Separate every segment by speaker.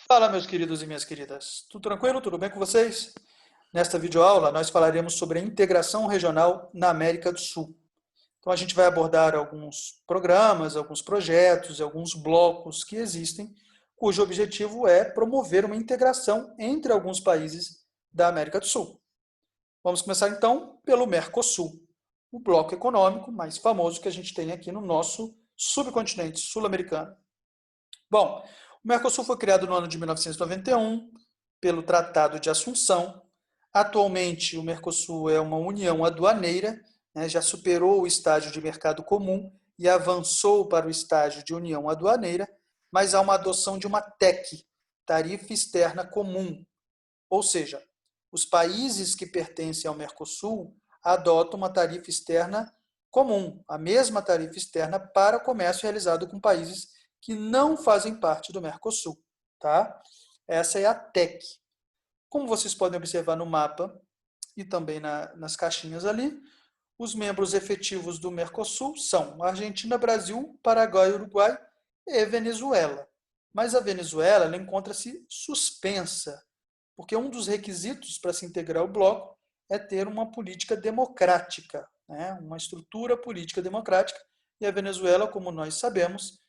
Speaker 1: Fala, meus queridos e minhas queridas. Tudo tranquilo? Tudo bem com vocês? Nesta videoaula, nós falaremos sobre a integração regional na América do Sul. Então, a gente vai abordar alguns programas, alguns projetos, alguns blocos que existem, cujo objetivo é promover uma integração entre alguns países da América do Sul. Vamos começar, então, pelo Mercosul, o bloco econômico mais famoso que a gente tem aqui no nosso subcontinente sul-americano. Bom, o Mercosul foi criado no ano de 1991 pelo Tratado de Assunção. Atualmente, o Mercosul é uma união aduaneira, né, já superou o estágio de mercado comum e avançou para o estágio de união aduaneira, mas há uma adoção de uma TEC, tarifa externa comum. Ou seja, os países que pertencem ao Mercosul adotam uma tarifa externa comum, a mesma tarifa externa para comércio realizado com países que não fazem parte do Mercosul. Tá? Essa é a TEC. Como vocês podem observar no mapa e também nas caixinhas ali, os membros efetivos do Mercosul são Argentina, Brasil, Paraguai, Uruguai e Venezuela. Mas a Venezuela ela encontra-se suspensa, porque um dos requisitos para se integrar ao bloco é ter uma política democrática, né? Uma estrutura política democrática, e a Venezuela, como nós sabemos,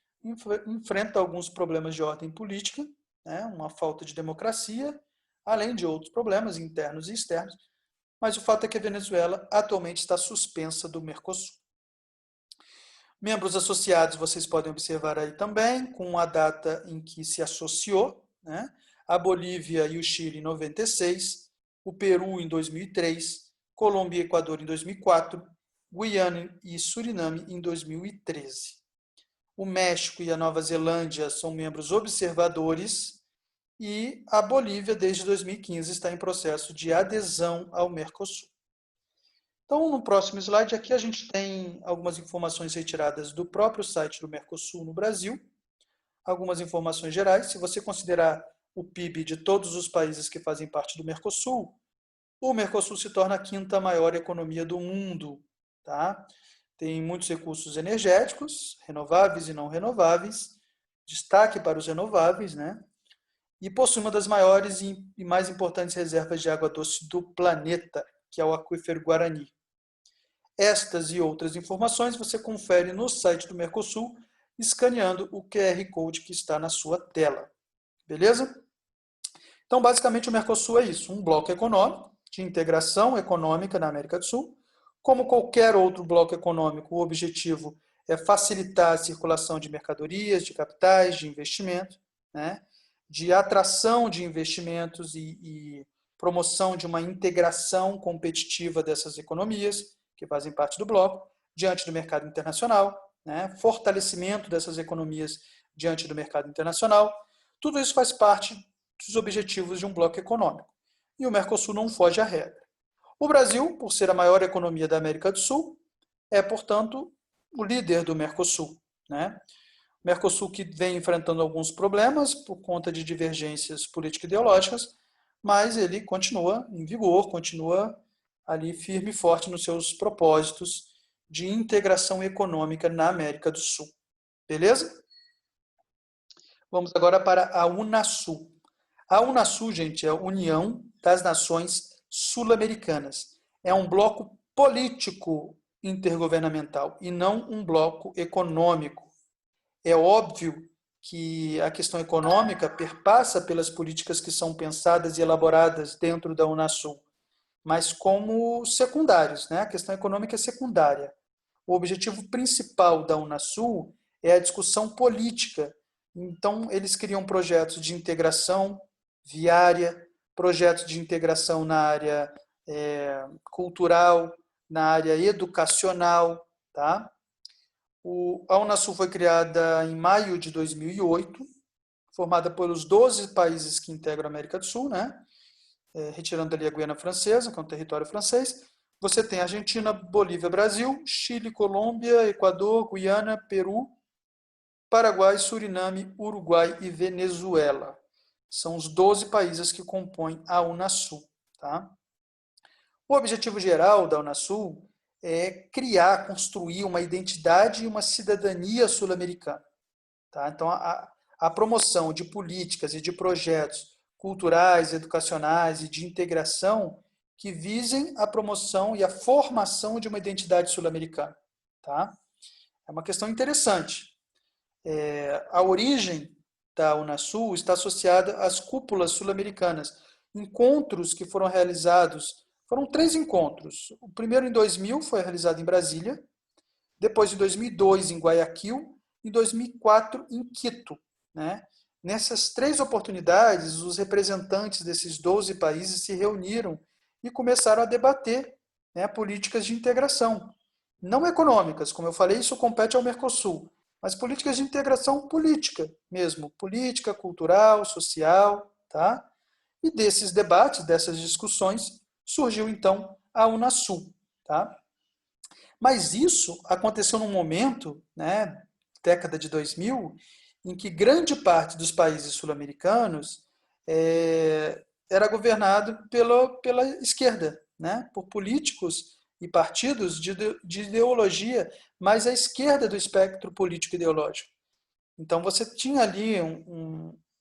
Speaker 1: enfrenta alguns problemas de ordem política, né? Uma falta de democracia, além de outros problemas internos e externos, mas o fato é que a Venezuela atualmente está suspensa do Mercosul. Membros associados, vocês podem observar aí também, com a data em que se associou, né? A Bolívia e o Chile em 96, o Peru em 2003, Colômbia e Equador em 2004, Guiana e Suriname em 2013. O México e a Nova Zelândia são membros observadores e a Bolívia, desde 2015, está em processo de adesão ao Mercosul. Então, no próximo slide, aqui a gente tem algumas informações retiradas do próprio site do Mercosul no Brasil, algumas informações gerais. Se você considerar o PIB de todos os países que fazem parte do Mercosul, o Mercosul se torna a quinta maior economia do mundo. Tá? Tem muitos recursos energéticos, renováveis e não renováveis, destaque para os renováveis, né? E possui uma das maiores e mais importantes reservas de água doce do planeta, que é o aquífero Guarani. Estas e outras informações você confere no site do Mercosul, escaneando o QR Code que está na sua tela. Beleza? Então, basicamente, o Mercosul é isso, um bloco econômico de integração econômica na América do Sul. Como qualquer outro bloco econômico, o objetivo é facilitar a circulação de mercadorias, de capitais, de investimento, né? De atração de investimentos e promoção de uma integração competitiva dessas economias, que fazem parte do bloco, diante do mercado internacional, né? Fortalecimento dessas economias diante do mercado internacional. Tudo isso faz parte dos objetivos de um bloco econômico. E o Mercosul não foge à regra. O Brasil, por ser a maior economia da América do Sul, é, portanto, o líder do Mercosul, né? O Mercosul que vem enfrentando alguns problemas por conta de divergências político-ideológicas, mas ele continua em vigor, continua ali firme e forte nos seus propósitos de integração econômica na América do Sul. Beleza? Vamos agora para a Unasul. A Unasul, gente, é a União das Nações Sul-Americanas. É um bloco político intergovernamental e não um bloco econômico. É óbvio que a questão econômica perpassa pelas políticas que são pensadas e elaboradas dentro da Unasul, mas como secundários, né? A questão econômica é secundária. O objetivo principal da Unasul é a discussão política. Então, eles criam projetos de integração viária, projetos de integração na área cultural, na área educacional. Tá? A Unasul foi criada em maio de 2008, formada pelos 12 países que integram a América do Sul, né? Retirando ali a Guiana Francesa, que é um território francês. Você tem Argentina, Bolívia, Brasil, Chile, Colômbia, Equador, Guiana, Peru, Paraguai, Suriname, Uruguai e Venezuela. São os 12 países que compõem a Unasul. Tá? O objetivo geral da Unasul é criar, construir uma identidade e uma cidadania sul-americana. Tá? Então, a promoção de políticas e de projetos culturais, educacionais e de integração que visem a promoção e a formação de uma identidade sul-americana. Tá? É uma questão interessante. A origem da Unasul está associada às cúpulas sul-americanas, encontros que foram realizados, foram 3 encontros. O primeiro em 2000 foi realizado em Brasília, depois em 2002 em Guayaquil, e em 2004 em Quito. Né? Nessas 3 oportunidades, os representantes desses 12 países se reuniram e começaram a debater, né, políticas de integração. Não econômicas, como eu falei, isso compete ao Mercosul, mas políticas de integração política mesmo, política, cultural, social, tá? E desses debates, dessas discussões, surgiu então a Unasul, tá? Mas isso aconteceu num momento, né, década de 2000, em que grande parte dos países sul-americanos era governado pela esquerda, né, por políticos e partidos de ideologia mais à esquerda do espectro político ideológico. Então você tinha ali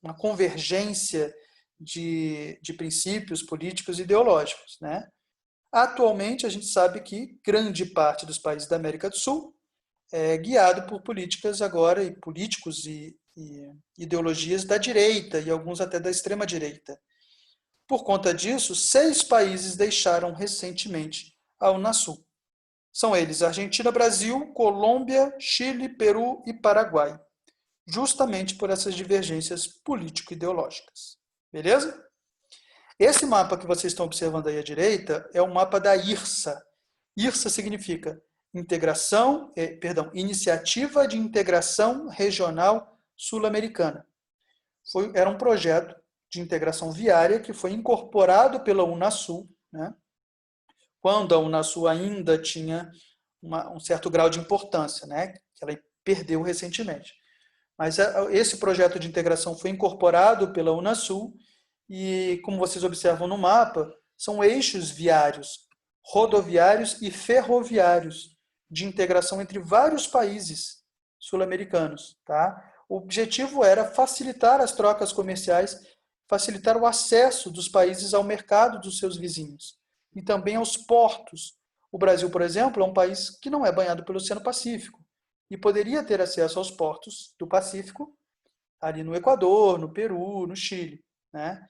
Speaker 1: uma convergência de princípios políticos e ideológicos, né? Atualmente, a gente sabe que grande parte dos países da América do Sul é guiado por políticas agora, e políticos e ideologias da direita, e alguns até da extrema-direita. Por conta disso, 6 países deixaram recentemente a Unasul. São eles Argentina, Brasil, Colômbia, Chile, Peru e Paraguai, justamente por essas divergências político-ideológicas. Beleza? Esse mapa que vocês estão observando aí à direita é o mapa da IRSA. IRSA significa Iniciativa de Integração Regional Sul-Americana. Era um projeto de integração viária que foi incorporado pela Unasul, né, quando a Unasul ainda tinha um certo grau de importância, né, que ela perdeu recentemente. Mas esse projeto de integração foi incorporado pela Unasul e, como vocês observam no mapa, são eixos viários, rodoviários e ferroviários de integração entre vários países sul-americanos. Tá? O objetivo era facilitar as trocas comerciais, facilitar o acesso dos países ao mercado dos seus vizinhos e também aos portos. O Brasil, por exemplo, é um país que não é banhado pelo Oceano Pacífico e poderia ter acesso aos portos do Pacífico ali no Equador, no Peru, no Chile. Né?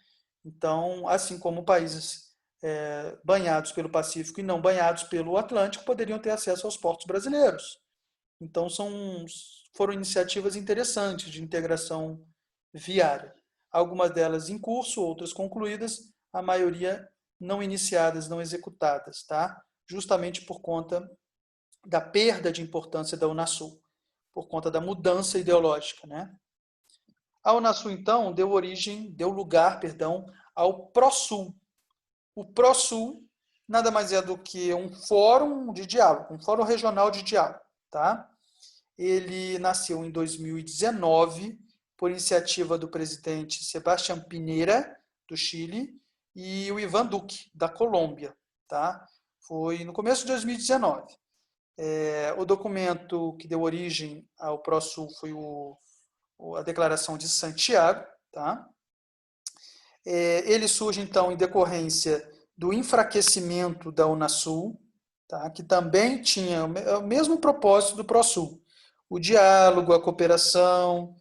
Speaker 1: Então, assim como países banhados pelo Pacífico e não banhados pelo Atlântico poderiam ter acesso aos portos brasileiros. Então, foram iniciativas interessantes de integração viária. Algumas delas em curso, outras concluídas, a maioria não iniciadas, não executadas, tá? Justamente por conta da perda de importância da Unasul, por conta da mudança ideológica, né? A Unasul, então, deu lugar, ao PROSUL. O PROSUL nada mais é do que um fórum de diálogo, um fórum regional de diálogo, tá? Ele nasceu em 2019 por iniciativa do presidente Sebastián Piñera, do Chile, e o Iván Duque, da Colômbia, tá? Foi no começo de 2019. O documento que deu origem ao PROSUL foi a Declaração de Santiago. Tá? Ele surge, então, em decorrência do enfraquecimento da Unasul, tá? Que também tinha o mesmo propósito do PROSUL, o diálogo, a cooperação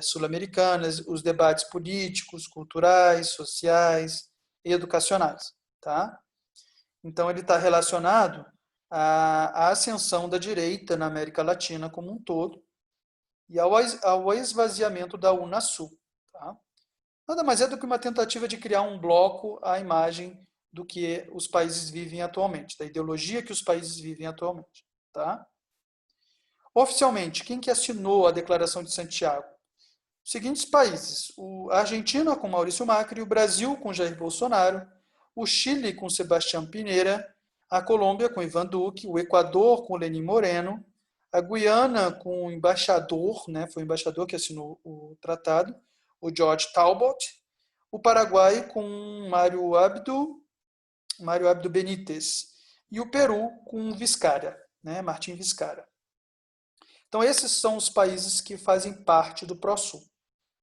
Speaker 1: sul-americana, os debates políticos, culturais, sociais e educacionais. Tá? Então, ele está relacionado à ascensão da direita na América Latina como um todo e ao esvaziamento da Unasul. Tá? Nada mais é do que uma tentativa de criar um bloco à imagem do que os países vivem atualmente, da ideologia que os países vivem atualmente. Tá? Oficialmente, quem que assinou a Declaração de Santiago? Os seguintes países: a Argentina com Maurício Macri, o Brasil com Jair Bolsonaro, o Chile com Sebastián Piñera, a Colômbia com Iván Duque, o Equador com Lenín Moreno, a Guiana com o embaixador, né, foi o embaixador que assinou o tratado, o George Talbot, o Paraguai com Mário Abdo Benítez, e o Peru com Vizcarra, né, Martim Vizcarra. Então, esses são os países que fazem parte do PROSUL.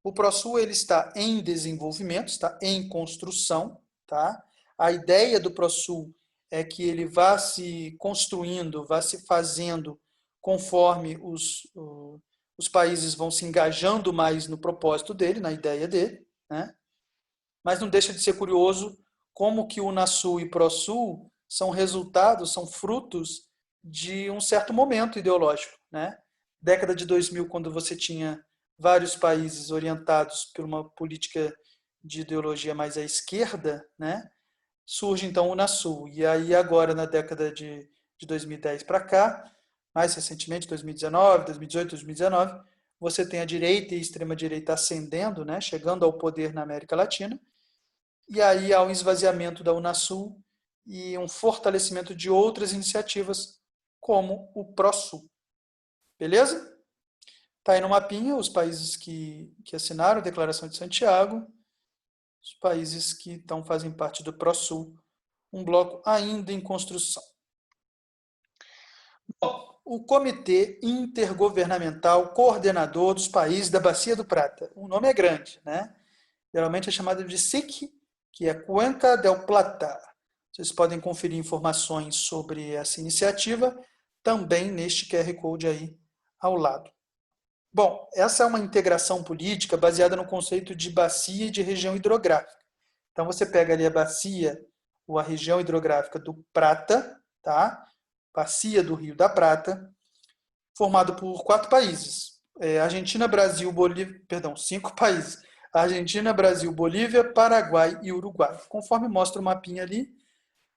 Speaker 1: O ProSul ele está em desenvolvimento, está em construção, tá? A ideia do ProSul é que ele vá se construindo, vá se fazendo conforme os países vão se engajando mais no propósito dele, na ideia dele, né? Mas não deixa de ser curioso como que o Unasul e ProSul são resultados, são frutos de um certo momento ideológico, né? Década de 2000, quando você tinha vários países orientados por uma política de ideologia mais à esquerda, né? Surge então o Unasul. E aí agora, na década de 2010 para cá, mais recentemente, 2019, 2018, 2019, você tem a direita e a extrema-direita ascendendo, né? Chegando ao poder na América Latina, e aí há um esvaziamento da Unasul e um fortalecimento de outras iniciativas, como o ProSul. Beleza? Está aí no mapinha os países que assinaram a Declaração de Santiago, os países que fazem parte do ProSul, um bloco ainda em construção. Bom, o Comitê Intergovernamental Coordenador dos Países da Bacia do Prata. O nome é grande, né? Geralmente é chamado de SIC, que é Cuenca del Plata. Vocês podem conferir informações sobre essa iniciativa também neste QR Code aí ao lado. Bom, essa é uma integração política baseada no conceito de bacia e de região hidrográfica. Então você pega ali a bacia, ou a região hidrográfica do Prata, tá? Bacia do Rio da Prata, formado por 4 países. Argentina, Brasil, Bolívia, perdão, 5 países. Argentina, Brasil, Bolívia, Paraguai e Uruguai. Conforme mostra o mapinha ali,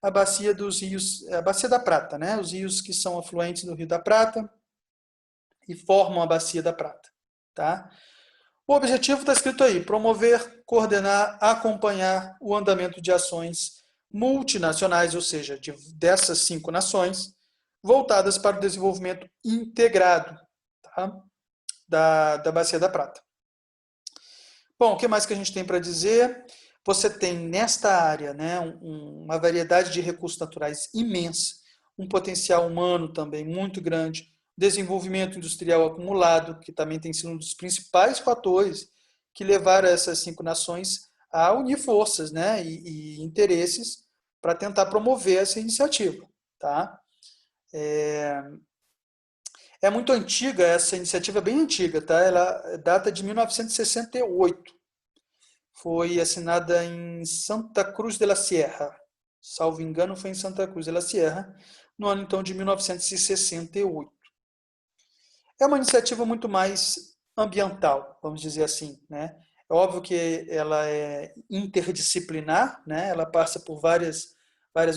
Speaker 1: a bacia dos rios, a bacia da Prata, né? Os rios que são afluentes do Rio da Prata e formam a bacia da Prata, tá? O objetivo está escrito aí: promover, coordenar, acompanhar o andamento de ações multinacionais, ou seja, dessas 5 nações, voltadas para o desenvolvimento integrado, tá? da Bacia da Prata. Bom, o que mais que a gente tem para dizer? Você tem nesta área, né, uma variedade de recursos naturais imensa, um potencial humano também muito grande, desenvolvimento industrial acumulado, que também tem sido um dos principais fatores que levaram essas 5 nações a unir forças, né, e interesses para tentar promover essa iniciativa. Tá? É muito antiga, essa iniciativa é bem antiga, tá? Ela data de 1968. Foi assinada em Santa Cruz de la Sierra. Salvo engano, foi em Santa Cruz de la Sierra, no ano então de 1968. É uma iniciativa muito mais ambiental, vamos dizer assim, né? É óbvio que ela é interdisciplinar, né? Ela passa por várias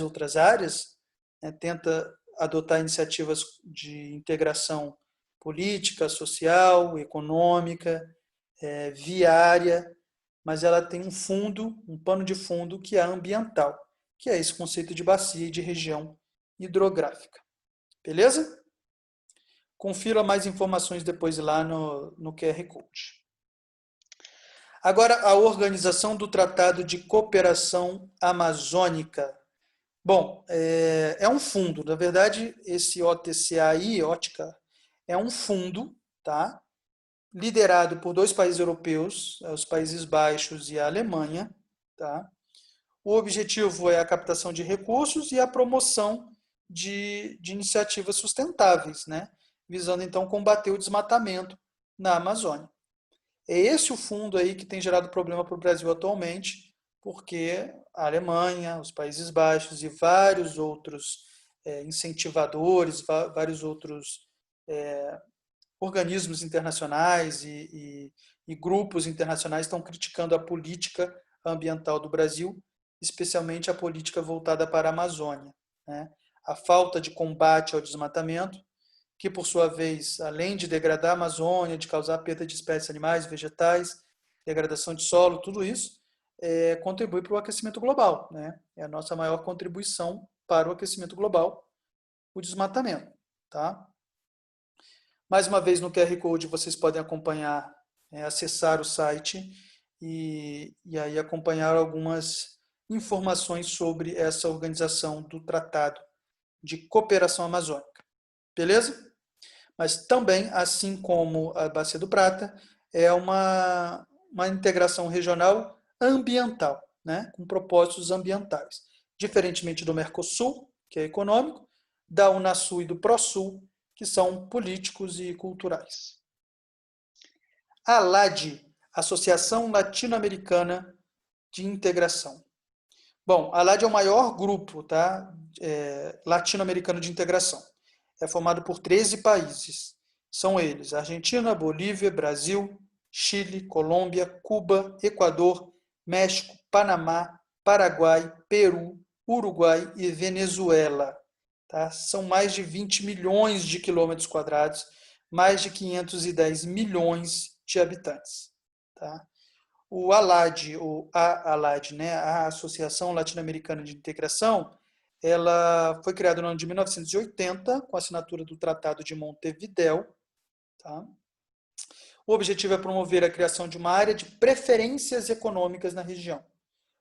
Speaker 1: outras áreas, né? Tenta adotar iniciativas de integração política, social, econômica, viária, mas ela tem um fundo, um pano de fundo que é ambiental, que é esse conceito de bacia e de região hidrográfica. Beleza? Confira mais informações depois lá no QR Code. Agora, a organização do Tratado de Cooperação Amazônica. Bom, é um fundo. Na verdade, esse OTCAI, OTCA, é um fundo, tá? Liderado por 2 países europeus, os Países Baixos e a Alemanha. Tá? O objetivo é a captação de recursos e a promoção de iniciativas sustentáveis, né? Visando então combater o desmatamento na Amazônia. É esse o fundo aí que tem gerado problema para o Brasil atualmente, porque a Alemanha, os Países Baixos e vários outros incentivadores, vários outros organismos internacionais e grupos internacionais estão criticando a política ambiental do Brasil, especialmente a política voltada para a Amazônia, né? A falta de combate ao desmatamento, que por sua vez, além de degradar a Amazônia, de causar perda de espécies animais, vegetais, degradação de solo, tudo isso contribui para o aquecimento global, né? É a nossa maior contribuição para o aquecimento global, o desmatamento, tá? Mais uma vez, no QR Code, vocês podem acompanhar, acessar o site e aí acompanhar algumas informações sobre essa organização do Tratado de Cooperação Amazônica. Beleza? Mas também, assim como a Bacia do Prata, é uma uma integração regional ambiental, né, com propósitos ambientais. Diferentemente do Mercosul, que é econômico, da Unasul e do Prosul, que são políticos e culturais. A ALAD, Associação Latino-Americana de Integração. Bom, a ALAD é o maior grupo, tá, latino-americano de integração. É formado por 13 países. São eles: Argentina, Bolívia, Brasil, Chile, Colômbia, Cuba, Equador, México, Panamá, Paraguai, Peru, Uruguai e Venezuela. Tá? São mais de 20 milhões de quilômetros quadrados, mais de 510 milhões de habitantes. Tá? O ALAD, ou a ALAD, né, a Associação Latino-Americana de Integração, ela foi criada no ano de 1980, com a assinatura do Tratado de Montevidéu. Tá? O objetivo é promover a criação de uma área de preferências econômicas na região.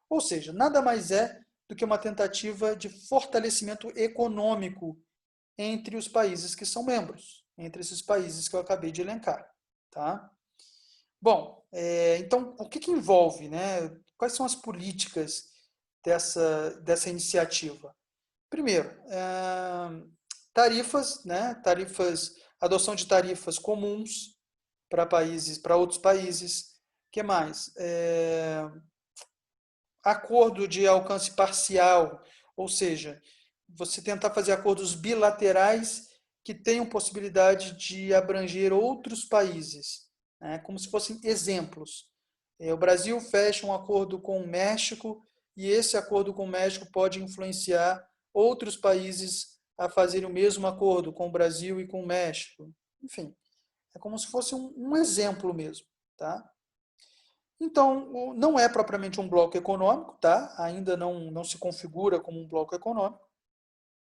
Speaker 1: Ou seja, nada mais é do que uma tentativa de fortalecimento econômico entre os países que são membros, entre esses países que eu acabei de elencar. Tá? Bom, então, o que envolve, né? Quais são as políticas dessa iniciativa? Primeiro, tarifas, né? Adoção de tarifas comuns para outros países. O que mais? Acordo de alcance parcial, ou seja, você tentar fazer acordos bilaterais que tenham possibilidade de abranger outros países, né, como se fossem exemplos. O Brasil fecha um acordo com o México e esse acordo com o México pode influenciar outros países a fazerem o mesmo acordo com o Brasil e com o México. Enfim, é como se fosse um exemplo mesmo. Tá? Então, não é propriamente um bloco econômico, tá? Ainda não se configura como um bloco econômico.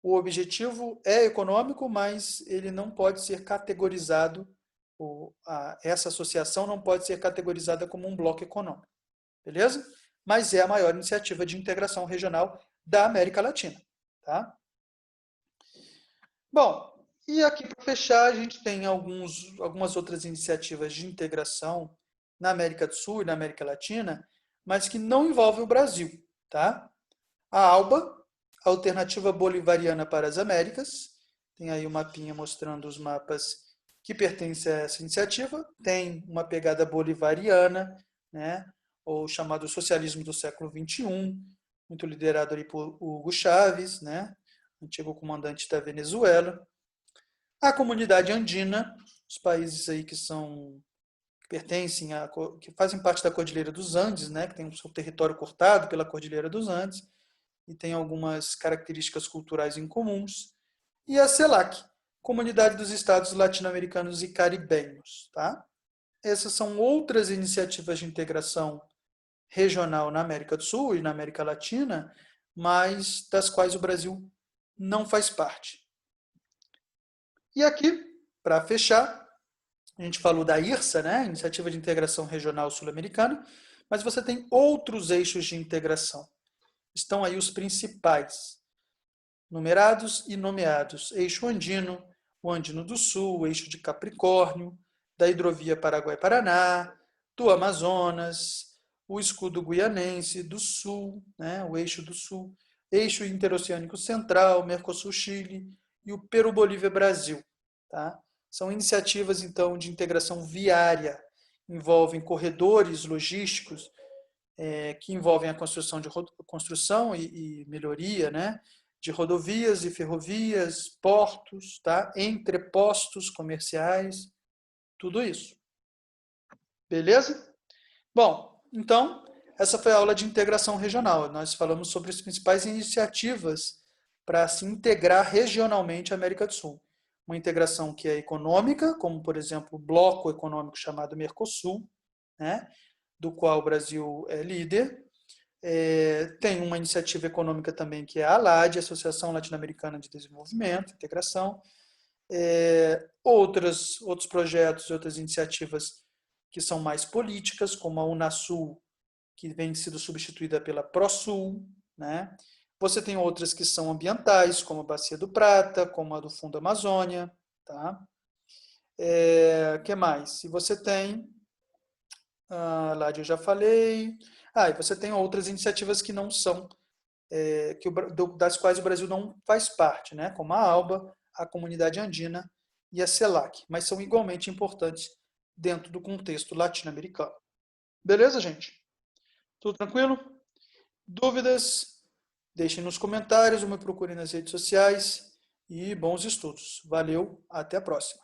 Speaker 1: O objetivo é econômico, mas ele não pode ser categorizado, essa associação não pode ser categorizada como um bloco econômico, beleza? Mas é a maior iniciativa de integração regional da América Latina, tá? Bom, e aqui para fechar, a gente tem algumas outras iniciativas de integração na América do Sul e na América Latina, mas que não envolvem o Brasil, tá? A ALBA, Alternativa Bolivariana para as Américas, tem aí um mapinha mostrando os mapas que pertencem a essa iniciativa, tem uma pegada bolivariana, né, ou chamado socialismo do século XXI, muito liderado ali por Hugo Chávez, né, antigo comandante da Venezuela. A comunidade andina, os países aí que pertencem que fazem parte da Cordilheira dos Andes, né, que tem o seu território cortado pela Cordilheira dos Andes e tem algumas características culturais incomuns. E a CELAC, Comunidade dos Estados Latino-Americanos e Caribenhos, tá? Essas são outras iniciativas de integração regional na América do Sul e na América Latina, mas das quais o Brasil não faz parte. E aqui, para fechar, a gente falou da IRSA, né? Iniciativa de Integração Regional Sul-Americana, mas você tem outros eixos de integração. Estão aí os principais, numerados e nomeados: Eixo Andino, o Andino do Sul, o Eixo de Capricórnio, da Hidrovia Paraguai-Paraná, do Amazonas, o Escudo Guianense, do Sul, né? O Eixo do Sul, Eixo Interoceânico Central, Mercosul-Chile e o Peru-Bolívia-Brasil. Tá? São iniciativas, então, de integração viária, envolvem corredores logísticos, que envolvem a construção e melhoria, né, de rodovias e ferrovias, portos, tá, entrepostos comerciais, tudo isso. Beleza? Bom, então, essa foi a aula de integração regional. Nós falamos sobre as principais iniciativas para se integrar regionalmente a América do Sul. Uma integração que é econômica, como, por exemplo, o bloco econômico chamado Mercosul, né, do qual o Brasil é líder. Tem uma iniciativa econômica também que é a ALAD, Associação Latino-Americana de Desenvolvimento, Integração. Outros projetos, outras iniciativas que são mais políticas, como a Unasul, que vem sido substituída pela Prosul, né? Você tem outras que são ambientais, como a Bacia do Prata, como a do Fundo Amazônia, tá? Que mais? E você tem A LAD eu já falei. E você tem outras iniciativas que não são, das quais o Brasil não faz parte, né? Como a ALBA, a Comunidade Andina e a CELAC, mas são igualmente importantes dentro do contexto latino-americano. Beleza, gente? Tudo tranquilo? Dúvidas? Deixem nos comentários ou me procurem nas redes sociais. E bons estudos. Valeu, até a próxima.